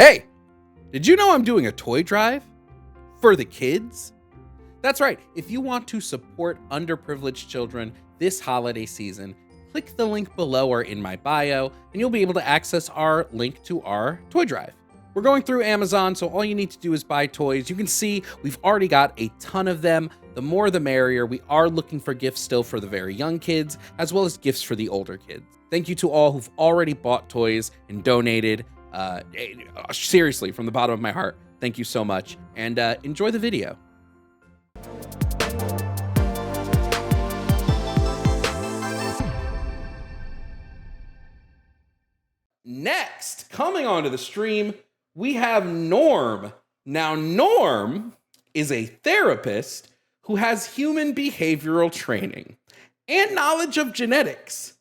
Hey, did you know I'm doing a toy drive for the kids? That's right. If you want to support underprivileged children this holiday season, click the link below or in my bio, and you'll be able to access our link to our toy drive. We're going through Amazon, so all you need to do is buy toys. You can see we've already got a ton of them. The more the merrier. We are looking for gifts still for the very young kids, as well as gifts for the older kids. Thank you to all who've already bought toys and donated. Seriously, from the bottom of my heart, thank you so much, and enjoy the video. Next, coming onto the stream, we have Norm. Now, Norm is a therapist who has human behavioral training and knowledge of genetics.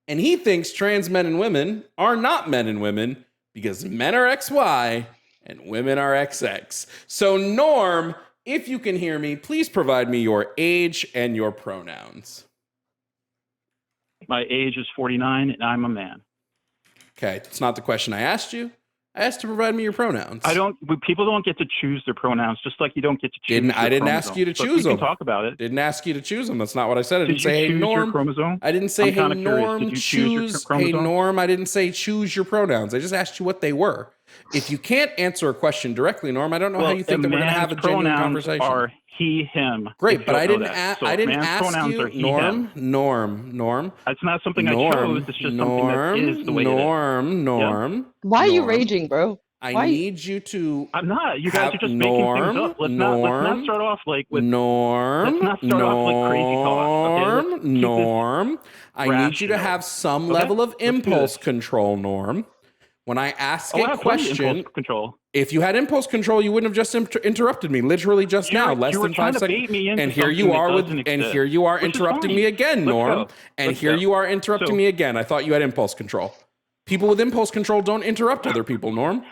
And he thinks trans men and women are not men and women because men are XY and women are XX. So, Norm, if you can hear me, please provide me your age and your pronouns. My age is 49 and I'm a man. Okay, it's not the question I asked you. I asked to provide me your pronouns. People don't get to choose their pronouns, just like you don't get to choose. I didn't ask you to choose them. We can talk about it. Didn't ask you to choose them. That's not what I said. I didn't say, hey, Norm. Your chromosome? I didn't say, hey, Norm, choose. Hey, Norm. I didn't say choose your pronouns. I just asked you what they were. If you can't answer a question directly, Norm, I don't know how you think that we're going to have a genuine conversation. Are he, him. Great, but I didn't ask you, Norm. That's not something I chose. It's just something that is the way it is. Norm. Why are you raging, bro? I need you to. I'm not. You guys are just making things up. Let's not start off like with crazy talk. Okay? Norm. I need you to have some level of impulse control, Norm. When I ask a question, if you had impulse control, you wouldn't have just interrupted me. Literally just now, less than 5 seconds. And here you are interrupting me again, Norm. And here you are interrupting me again. I thought you had impulse control. People with impulse control don't interrupt other people, Norm.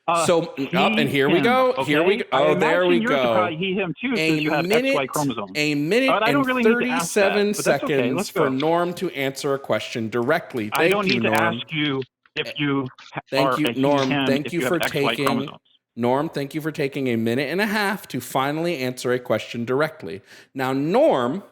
And here we go. Okay. Here we go. Oh, there we go. He, him too, you have XY chromosomes. A minute and 37 seconds for Norm to answer a question directly. I don't need to ask you if you Thank you, Norm. Thank you for taking Norm. Thank you for taking a minute and a half to finally answer a question directly. Now, Norm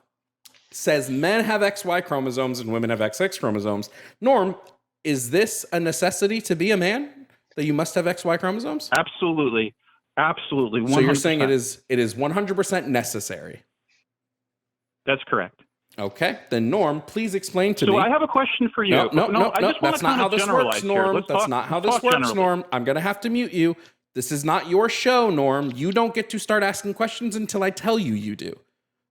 says men have XY chromosomes and women have XX chromosomes. Norm, is this a necessity to be a man? That you must have XY chromosomes? Absolutely. 100%. So you're saying it is 100% necessary? That's correct. Okay. Then Norm, please explain to me. So I have a question for you. No. That's not how this works, Norm. That's not how this works, Norm. I'm going to have to mute you. This is not your show, Norm. You don't get to start asking questions until I tell you you do.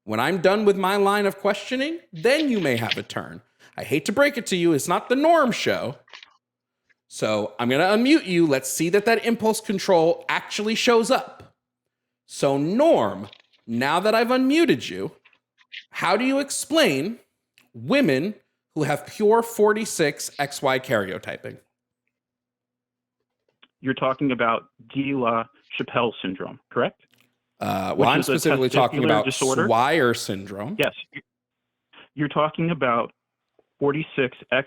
When I'm done with my line of questioning, then you may have a turn. I hate to break it to you. It's not the Norm show. So I'm going to unmute you. Let's see that impulse control actually shows up. So Norm, now that I've unmuted you, how do you explain women who have pure 46 XY karyotyping? You're talking about Gila-Chappelle syndrome, correct? Well, I'm specifically talking about Swyer syndrome. Yes. You're talking about 46XX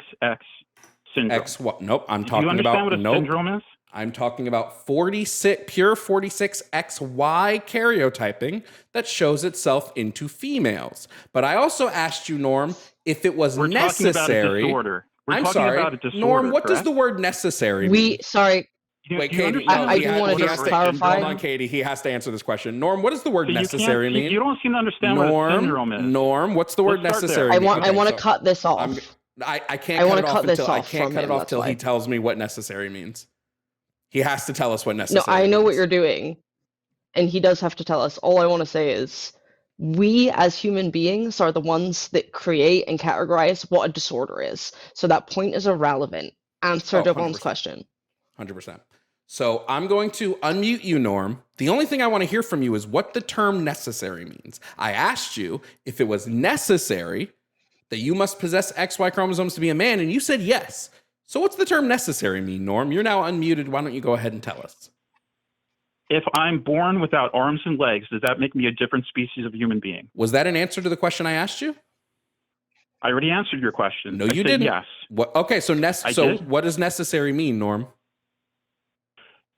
syndrome. Nope. I'm talking Do you understand about what a syndrome is? I'm talking about pure 46 XY karyotyping that shows itself into females. But I also asked you, Norm, if it was necessary. Talking about a disorder. I'm sorry, Norm. What does the word necessary mean? Wait, Katie. I do want to just clarify. Hold on, Katie. He has to answer this question. Norm, what does the word necessary mean? You don't seem to understand what a syndrome is. Norm, what's the word necessary mean? I want to cut this off. I can't cut it off until he tells me what necessary means. He has to tell us what necessary means. No, I know what you're doing, and he does have to tell us. All I want to say is we as human beings are the ones that create and categorize what a disorder is. So that point is irrelevant. Answer Jovan's question. 100%. So I'm going to unmute you, Norm. The only thing I want to hear from you is what the term necessary means. I asked you if it was necessary that you must possess XY chromosomes to be a man, and you said yes. So what's the term necessary mean, Norm? You're now unmuted. Why don't you go ahead and tell us? If I'm born without arms and legs, does that make me a different species of human being? Was that an answer to the question I asked you? I already answered your question. No, you didn't. Yes. Okay, so what does necessary mean, Norm?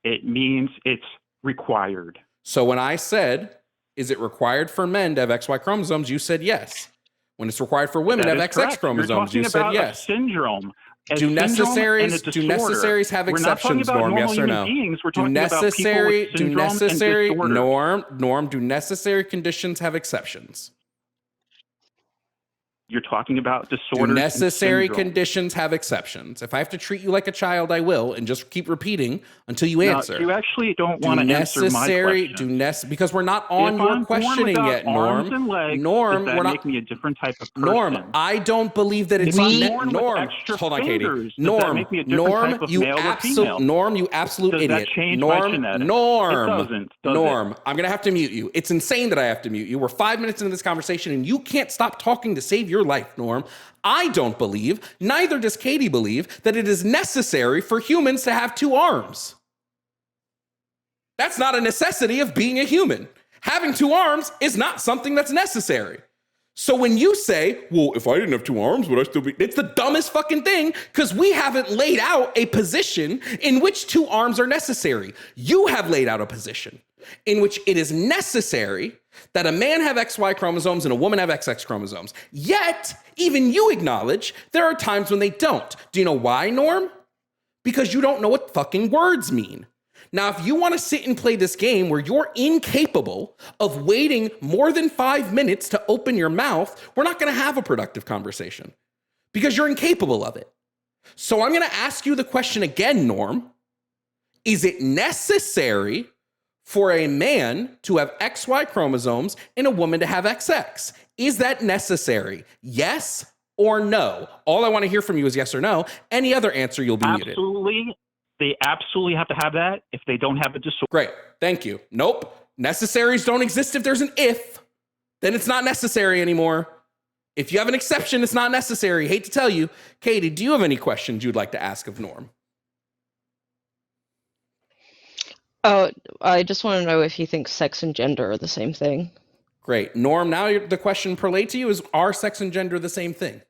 It means it's required. So when I said, is it required for men to have XY chromosomes, you said yes. When it's required for women to have XX correct. chromosomes, you said yes. A syndrome. Do necessaries have exceptions, Norm? Yes or no? Do necessary conditions have exceptions? You're talking about disorders. Do necessary conditions have exceptions? If I have to treat you like a child, I will, and just keep repeating until you answer. You actually don't want to answer my question. Because we're not on your questioning yet, Norm. Norm, does that make me a different type of person? Norm, I don't believe that it's Norm. Hold on, Katie. Norm, you absolute idiot. That change my genetics? Norm, It doesn't. I'm gonna have to mute you. It's insane that I have to mute you. We're 5 minutes into this conversation, and you can't stop talking to save your life, Norm. I don't believe, neither does Katie believe, that it is necessary for humans to have 2 arms. That's not a necessity of being a human. Having 2 arms is not something that's necessary. So when you say, well, if I didn't have 2 arms, would I still be? It's the dumbest fucking thing, because we haven't laid out a position in which 2 arms are necessary. You have laid out a position in which it is necessary that a man have XY chromosomes and a woman have XX chromosomes. Yet, even you acknowledge there are times when they don't. Do you know why, Norm? Because you don't know what fucking words mean. Now, if you want to sit and play this game where you're incapable of waiting more than 5 minutes to open your mouth, we're not going to have a productive conversation because you're incapable of it. So I'm going to ask you the question again, Norm. Is it necessary for a man to have XY chromosomes and a woman to have XX? Is that necessary? Yes or no? All I want to hear from you is yes or no. Any other answer, you'll be muted. Absolutely. They absolutely have to have that if they don't have a disorder. Great. Thank you. Nope. Necessaries don't exist if there's an if. Then it's not necessary anymore. If you have an exception, it's not necessary. Hate to tell you. Katie, do you have any questions you'd like to ask of Norm? Oh, I just want to know if you think sex and gender are the same thing. Great. Norm, now the question relayed to you is, are sex and gender the same thing?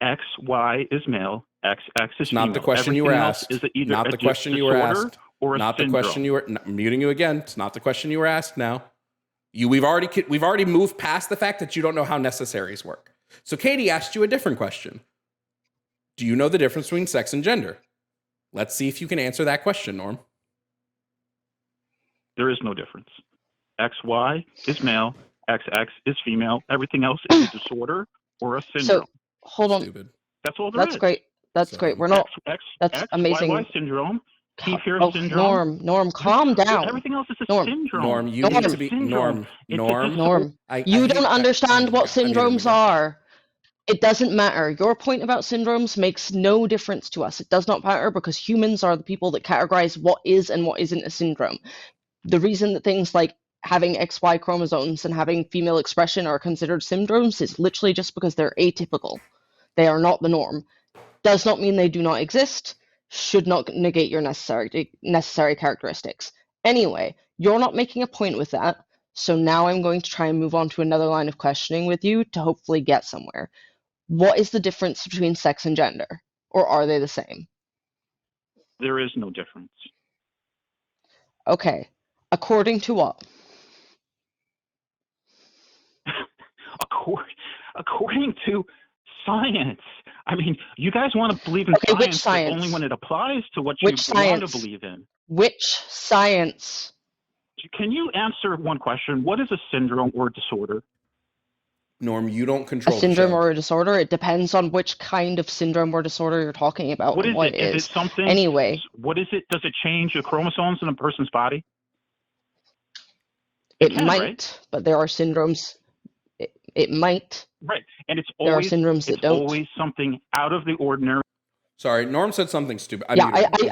XY is male, XX is female. Not the question you were asked. Not the question you were asked. Not the question you were. I'm muting you again. It's not the question you were asked now. We've already moved past the fact that you don't know how necessaries work. So Katie asked you a different question. Do you know the difference between sex and gender? Let's see if you can answer that question, Norm. There is no difference. XY is male, XX is female. Everything else is a disorder or a syndrome. So, hold on. Stupid. That's all there is. That's great. That's great. We're not. That's amazing. XY syndrome, T-Fear syndrome. Norm, calm down. Everything else is a syndrome. Norm, you need to be Norm. You don't understand what syndromes are. It doesn't matter. Your point about syndromes makes no difference to us. It does not matter because humans are the people that categorize what is and what isn't a syndrome. The reason that things like having XY chromosomes and having female expression are considered syndromes is literally just because they're atypical. They are not the norm. Does not mean they do not exist. Should not negate your necessary characteristics. Anyway, you're not making a point with that. So now I'm going to try and move on to another line of questioning with you to hopefully get somewhere. What is the difference between sex and gender? Or are they the same? There is no difference. Okay. According to what? According to science. I mean, you guys want to believe in science, but only when it applies to what you want to believe in. Which science? Can you answer one question? What is a syndrome or disorder? Norm, you don't control a syndrome or a disorder. It depends on which kind of syndrome or disorder you're talking about. What is it? Is it something? Anyway. What is it? Does it change the chromosomes in a person's body? It might, right? But there are syndromes. It might. Right. And it's always, there are syndromes that don't. Always something out of the ordinary. Sorry, Norm said something stupid. I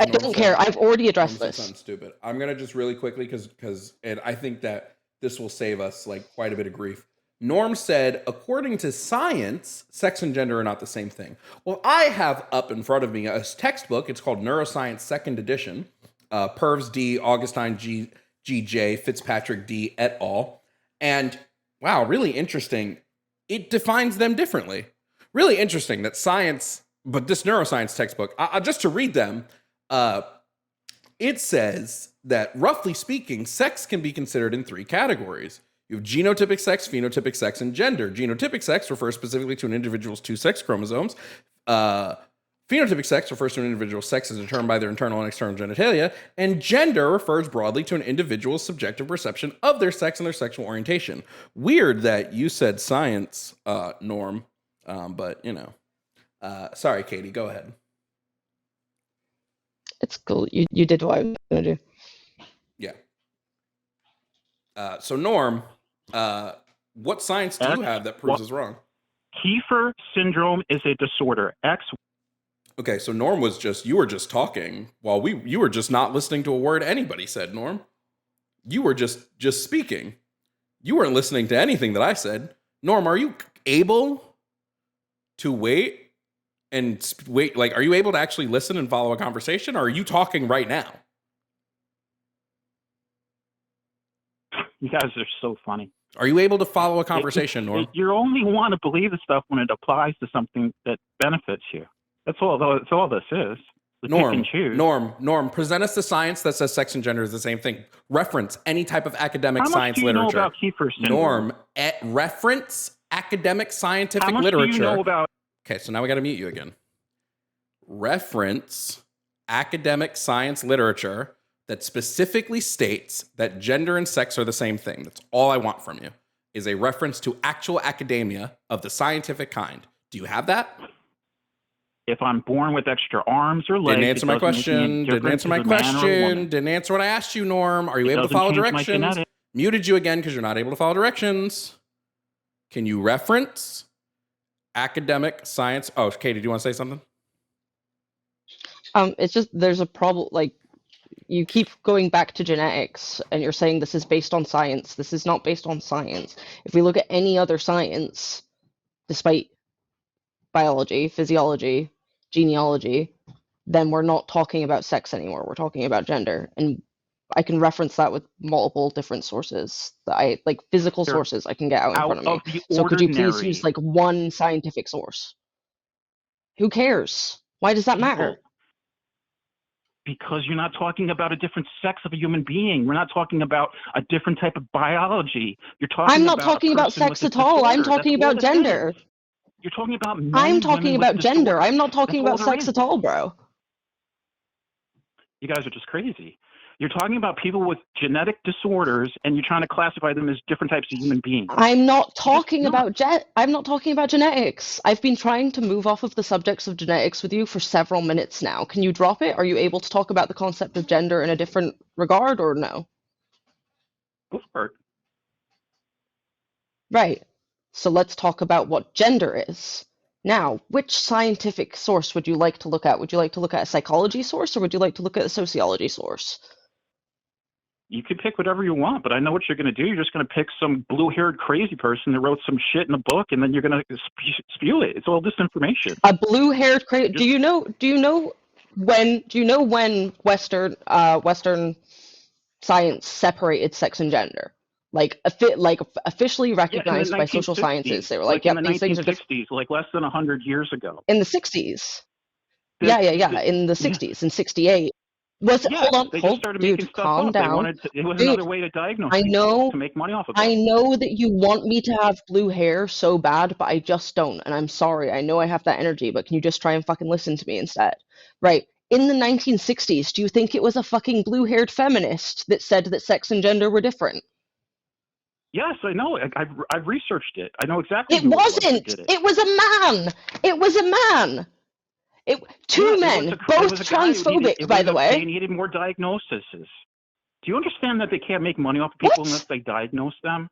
don't care. I've already addressed this. Something stupid. I'm going to just really quickly, because I think that this will save us like quite a bit of grief. Norm said, according to science, sex and gender are not the same thing. Well, I have up in front of me a textbook. It's called Neuroscience Second Edition. Purves D, Augustine G.J., Fitzpatrick D, et al. And wow, really interesting. It defines them differently. Really interesting that science, but this neuroscience textbook, just to read them, It says that, roughly speaking, sex can be considered in 3 categories. You have genotypic sex, phenotypic sex, and gender. Genotypic sex refers specifically to an individual's 2 sex chromosomes. Phenotypic sex refers to an individual's sex as determined by their internal and external genitalia, and gender refers broadly to an individual's subjective perception of their sex and their sexual orientation. Weird that you said science, Norm, but you know. Sorry, Katie, go ahead. It's cool. You did what I was going to do. Yeah. So Norm, what science do you have that proves us wrong? Kiefer syndrome is a disorder. Okay, so Norm was you were just talking while you were just not listening to a word anybody said, Norm. You were just speaking. You weren't listening to anything that I said. Norm, are you able to wait? Like, are you able to actually listen and follow a conversation, or are you talking right now? You guys are so funny. Are you able to follow a conversation, Norm? You only want to believe the stuff when it applies to something that benefits you. That's all this is. Norm, present us the science that says sex and gender is the same thing. Reference any type of academic science literature. How much do you know about Kiefer syndrome? Norm, reference academic scientific literature. How much do you know about... Okay, so now we got to mute you again. Reference academic science literature that specifically states that gender and sex are the same thing. That's all I want from you, is a reference to actual academia of the scientific kind. Do you have that? If I'm born with extra arms or legs... Didn't answer my question. Didn't answer what I asked you, Norm. Are you able to follow directions? Muted you again because you're not able to follow directions. Can you reference academic science? Oh, Katie, do you want to say something? It's just there's a problem. Like, you keep going back to genetics and you're saying this is based on science. This is not based on science. If we look at any other science, despite biology, physiology, genealogy, then we're not talking about sex anymore. We're talking about gender. And I can reference that with multiple different sources that I like, physical sources I can get out in front of me. So could you please use like one scientific source? Who cares? Why does that matter? Because you're not talking about a different sex of a human being. We're not talking about a different type of biology. You're talking. I'm not talking about sex at all. I'm talking about gender. You're talking about men. I'm talking about gender. I'm not talking about sex at all, bro. You guys are just crazy. You're talking about people with genetic disorders, and you're trying to classify them as different types of human beings. I'm not talking about I'm not talking about genetics. I've been trying to move off of the subjects of genetics with you for several minutes now. Can you drop it? Are you able to talk about the concept of gender in a different regard, or no? Go for it. Right. So let's talk about what gender is. Now, which scientific source would you like to look at? Would you like to look at a psychology source, or would you like to look at a sociology source? You can pick whatever you want, but I know what you're going to do. You're just going to pick some blue-haired crazy person that wrote some shit in a book, and then you're going to spew it. It's all disinformation. A blue-haired crazy. Do you know when Western science separated sex and gender? Like officially recognized by social sciences. They were like, in the 1960s, like less than 100 years ago. In the 60s. Yeah. In the 60s, in 68. Dude, calm down. It was another way to diagnose people, to make money off of it. I know that you want me to have blue hair so bad, but I just don't, and I'm sorry. I know I have that energy, but can you just try and fucking listen to me instead? Right. In the 1960s, do you think it was a fucking blue-haired feminist that said that sex and gender were different? Yes, I know. I've researched it. I know exactly. It wasn't. It was a man. It was a man. Two men, both transphobic, by the way. They needed more diagnoses. Do you understand that they can't make money off of people unless they diagnose them?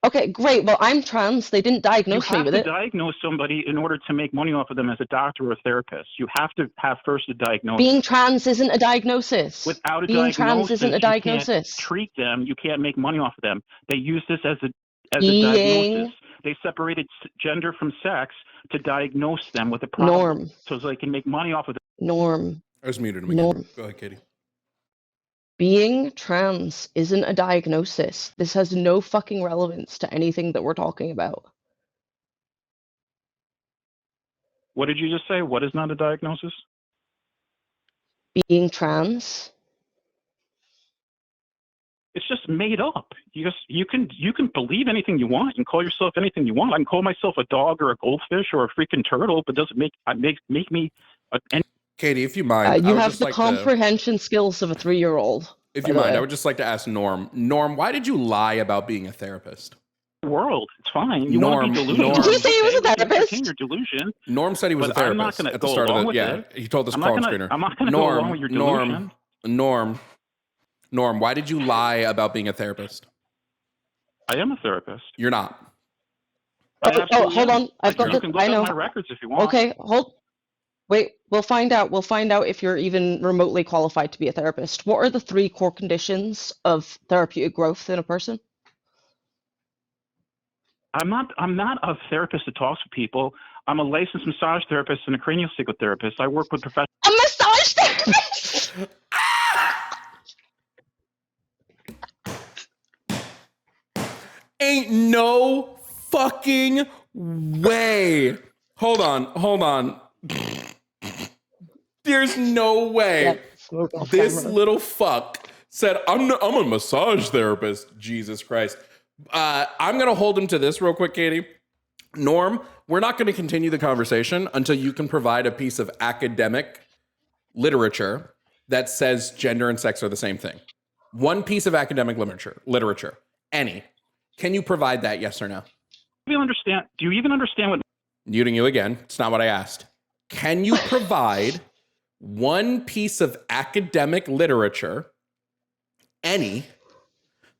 Okay, great. Well, I'm trans. They didn't diagnose me with it. You have to diagnose somebody in order to make money off of them as a doctor or a therapist. You have to have first a diagnosis. Being trans isn't a diagnosis. Without a diagnosis, trans isn't a diagnosis. You can't treat them. You can't make money off of them. They use this as a diagnosis. They separated gender from sex to diagnose them with a problem, so they can make money off of it. Norm. I was muted him again. Go ahead, Katie. Being trans isn't a diagnosis. This has no fucking relevance to anything that we're talking about. What did you just say? What is not a diagnosis? Being trans? It's just made up. You can believe anything you want and call yourself anything you want. I can call myself a dog or a goldfish or a freaking turtle, but doesn't make me Katie, if you mind, you have the comprehension skills of a 3-year-old. If you mind, I would just like to ask Norm. Norm, why did you lie about being a therapist? World, it's fine. You want to be delusional. Did you say he was a therapist? Your delusion. Norm said he was a therapist at the start of it. He told this call screener. I'm not going to go along with your delusion. Norm, why did you lie about being a therapist? I am a therapist. You're not. Hold on. I've got I know my records if you want. Okay, wait, we'll find out. We'll find out if you're even remotely qualified to be a therapist. What are the 3 core conditions of therapeutic growth in a person? I'm not a therapist that talks to people. I'm a licensed massage therapist and a cranial psychotherapist. I work with professionals. A massage therapist! Ain't no fucking way. Hold on. There's no way this little fuck said, I'm a massage therapist. Jesus Christ. I'm going to hold him to this real quick, Katie. Norm, we're not going to continue the conversation until you can provide a piece of academic literature that says gender and sex are the same thing. One piece of academic literature, any. Can you provide that, yes or no? Do you even understand what... Muting you again. It's not what I asked. Can you provide one piece of academic literature, any,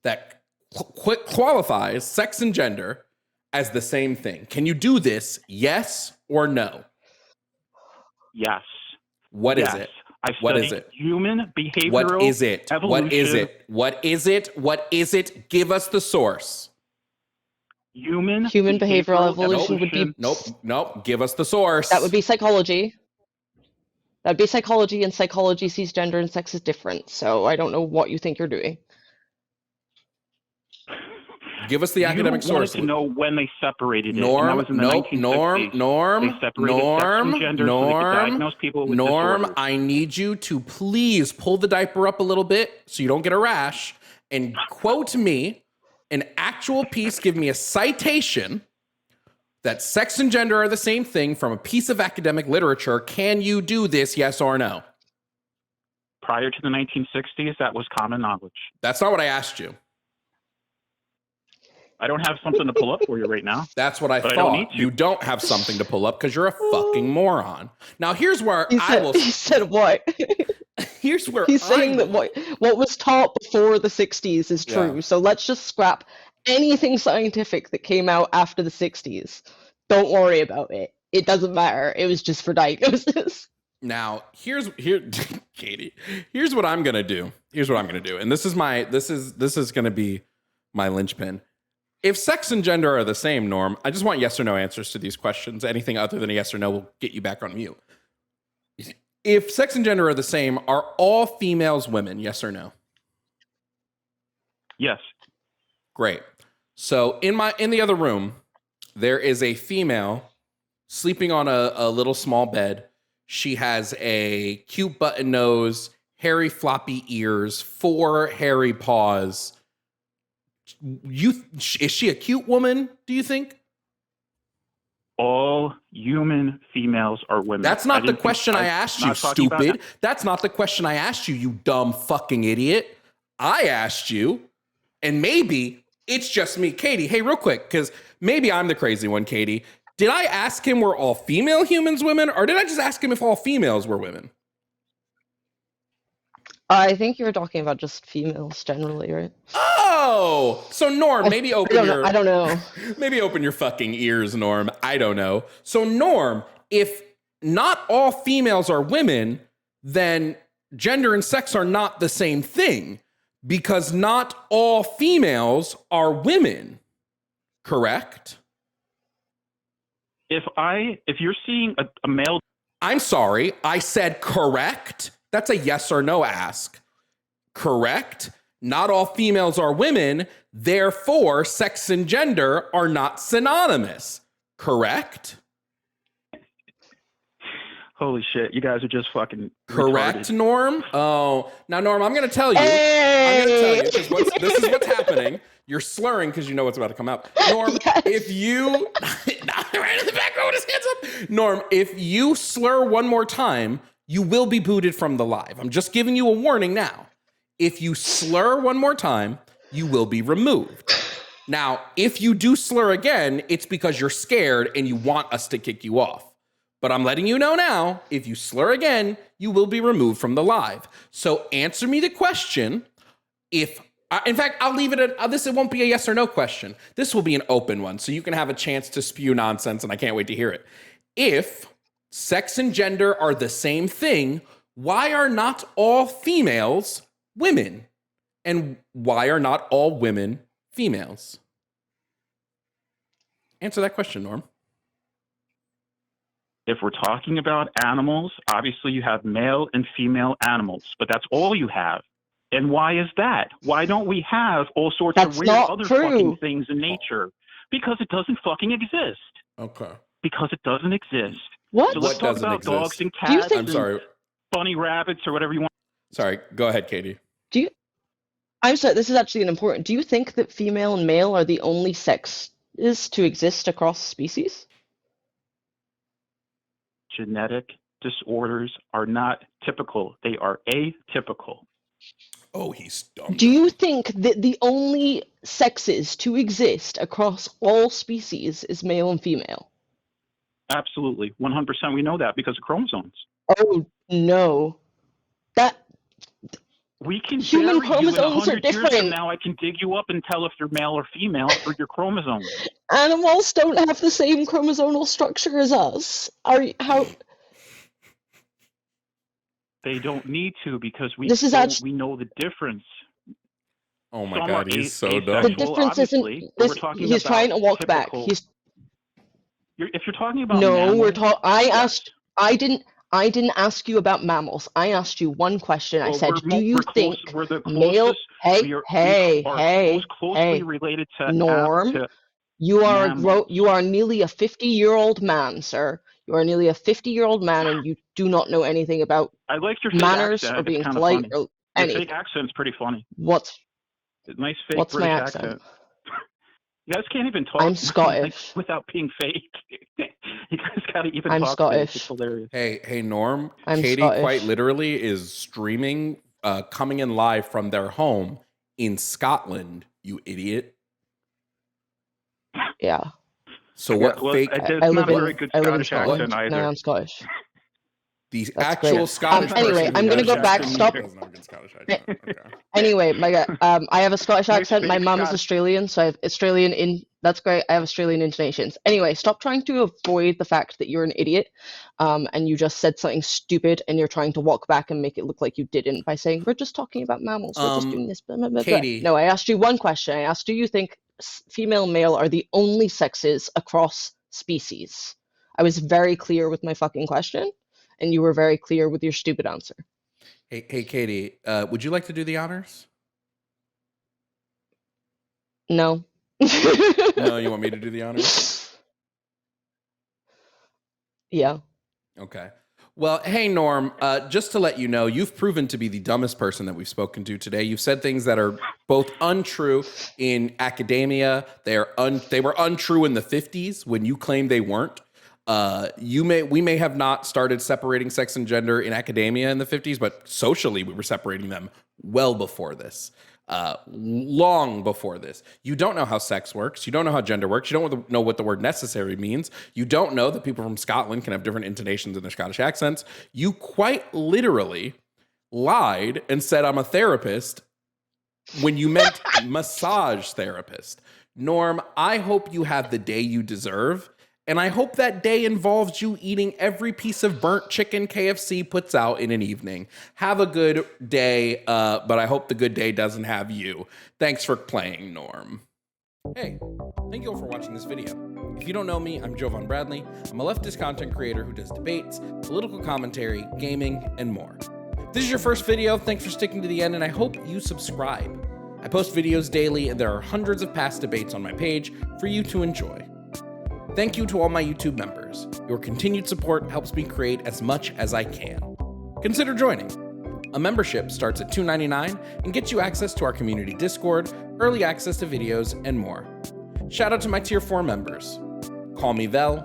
that qualifies sex and gender as the same thing? Can you do this, yes or no? Yes. What is it? What is it? Human behavioral What is it? Evolution. What is it? What is it? What is it? Give us the source. Human behavioral evolution would be... Nope. Give us the source. That would be psychology. That'd be psychology, and psychology sees gender and sex as different. So I don't know what you think you're doing. Give us the academic source. To know when they separated it. And that was in the 1960s. Norm, they separated sex from gender so they could diagnose people with disorders. I need you to please pull the diaper up a little bit so you don't get a rash and quote me an actual piece. Give me a citation that sex and gender are the same thing from a piece of academic literature. Can you do this, yes or no? Prior to the 1960s, that was common knowledge. That's not what I asked you. I don't have something to pull up for you right now. That's what I thought. You don't have something to pull up because you're a fucking moron. Now, here's where He said what? Here's where he's saying that what was taught before the 60s is true. Yeah. So let's just scrap anything scientific that came out after the 60s. Don't worry about it. It doesn't matter. It was just for diagnosis. Now, Katie, here's what I'm gonna do. And this is gonna be my linchpin. If sex and gender are the same, Norm, I just want yes or no answers to these questions. Anything other than a yes or no will get you back on mute. If sex and gender are the same, are all females women? Yes or no? Yes. Great. So in the other room, there is a female sleeping on a little small bed. She has a cute button nose, hairy floppy ears, 4 hairy paws. Is she a cute woman, do you think? All human females are women. That's not the question I asked you, stupid. That's not the question I asked you, you dumb fucking idiot. I asked you, and maybe it's just me. Katie, hey, real quick, because maybe I'm the crazy one, Katie. Did I ask him were all female humans women, or did I just ask him if all females were women? I think you were talking about just females generally, right? Oh, so Norm, maybe open I don't know. Maybe open your fucking ears, Norm. I don't know. So Norm, if not all females are women, then gender and sex are not the same thing because not all females are women. Correct? If you're seeing a male... I'm sorry, I said correct. That's a yes or no ask. Correct? Not all females are women, therefore sex and gender are not synonymous. Correct? Holy shit, you guys are just fucking Correct, retarded. Norm? Oh, now, Norm, I'm going to tell you. I'm going to tell you, because this is what's happening. You're slurring because you know what's about to come out. Norm, Yes. if you... right in the back row with his hands up. Norm, if you slur one more time, you will be booted from the live. I'm just giving you a warning now. If you slur one more time, you will be removed. Now, if you do slur again, it's because you're scared and you want us to kick you off. But I'm letting you know now, if you slur again, you will be removed from the live. So answer me the question. In fact, I'll leave it at this. It won't be a yes or no question. This will be an open one, so you can have a chance to spew nonsense, and I can't wait to hear it. If sex and gender are the same thing, why are not all females women? And why are not all women females? Answer that question, Norm. If we're talking about animals, obviously you have male and female animals, but that's all you have. And why is that? Why don't we have all sorts of weird other fucking things in nature? Because it doesn't fucking exist. Okay. Because it doesn't exist. What? So let's talk about dogs and cats and bunny rabbits or whatever you want. Sorry, go ahead, Katie. I'm sorry, this is actually an important. Do you think that female and male are the only sexes to exist across species? Genetic disorders are not typical. They are atypical. Oh, he's dumb. Do you think that the only sexes to exist across all species is male and female? Absolutely. 100% we know that because of chromosomes. Oh, no. We can human bury chromosomes you in 100 are different. Years from now, I can dig you up and tell if you're male or female for your chromosomes. Animals don't have the same chromosomal structure as us. They don't need to because we know the difference. Oh my God, he's so dumb. The difference isn't. He's trying to walk back. If you're talking about mammals, I didn't ask you about mammals. I asked you one question. I said, do you think male? Hey, closely related to Norm, you are nearly a 50-year-old man, sir. You are nearly a 50-year-old man, and you do not know anything about I like your manners accent. or being it's polite funny. or Your anything. fake accent's pretty funny. What's nice fake What's British my accent? You guys can't even talk. I'm Scottish. Without being fake. You guys gotta even I'm talk. Scottish. It's hilarious. Hey, Norm. I'm Katie Scottish. quite literally is streaming, coming in live from their home in Scotland. You idiot. Yeah. So what fake? I live in Scottish Scotland. accent No, either. I'm Scottish. The That's actual great. Scottish. Anyway, I'm gonna go back. Stop. Anyway, I have a Scottish accent. My mum is Australian, so I have Australian in. That's great. I have Australian intonations. Anyway, stop trying to avoid the fact that you're an idiot, and you just said something stupid, and you're trying to walk back and make it look like you didn't by saying we're just talking about mammals. We're just doing this. Blah, blah, blah, blah. Katie. No, I asked you one question. I asked, do you think female and male are the only sexes across species? I was very clear with my fucking question. And you were very clear with your stupid answer. Hey, Katie, would you like to do the honors? No. No, you want me to do the honors? Yeah. Okay. Well, hey, Norm, just to let you know, you've proven to be the dumbest person that we've spoken to today. You've said things that are both untrue in academia. They were untrue in the 50s when you claimed they weren't. We may have not started separating sex and gender in academia in the 50s, but socially we were separating them well before this, long before this. You don't know how sex works. You don't know how gender works. You don't know what the word necessary means. You don't know that people from Scotland can have different intonations in their Scottish accents. You quite literally lied and said I'm a therapist when you meant massage therapist. Norm, I hope you have the day you deserve. And I hope that day involves you eating every piece of burnt chicken KFC puts out in an evening. Have a good day, but I hope the good day doesn't have you. Thanks for playing, Norm. Hey, thank you all for watching this video. If you don't know me, I'm Jovan Bradley. I'm a leftist content creator who does debates, political commentary, gaming, and more. If this is your first video, thanks for sticking to the end, and I hope you subscribe. I post videos daily, and there are hundreds of past debates on my page for you to enjoy. Thank you to all my YouTube members. Your continued support helps me create as much as I can. Consider joining. A membership starts at $2.99 and gets you access to our community Discord, early access to videos, and more. Shout out to my Tier 4 members. Call Me Vel,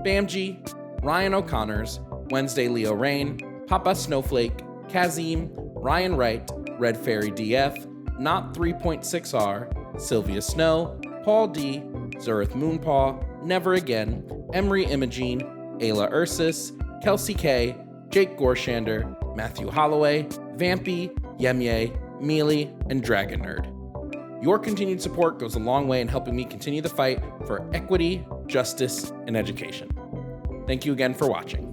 Bamji, Ryan O'Connors, Wednesday Leo Rain, Papa Snowflake, Kazim, Ryan Wright, Red Fairy DF, Not 3.6R, Sylvia Snow, Paul D, Zurith Moonpaw, Never Again, Emery Imogene, Ayla Ursus, Kelsey K, Jake Gorshander, Matthew Holloway, Vampy, Yemye, Mealy, and Dragon Nerd. Your continued support goes a long way in helping me continue the fight for equity, justice, and education. Thank you again for watching.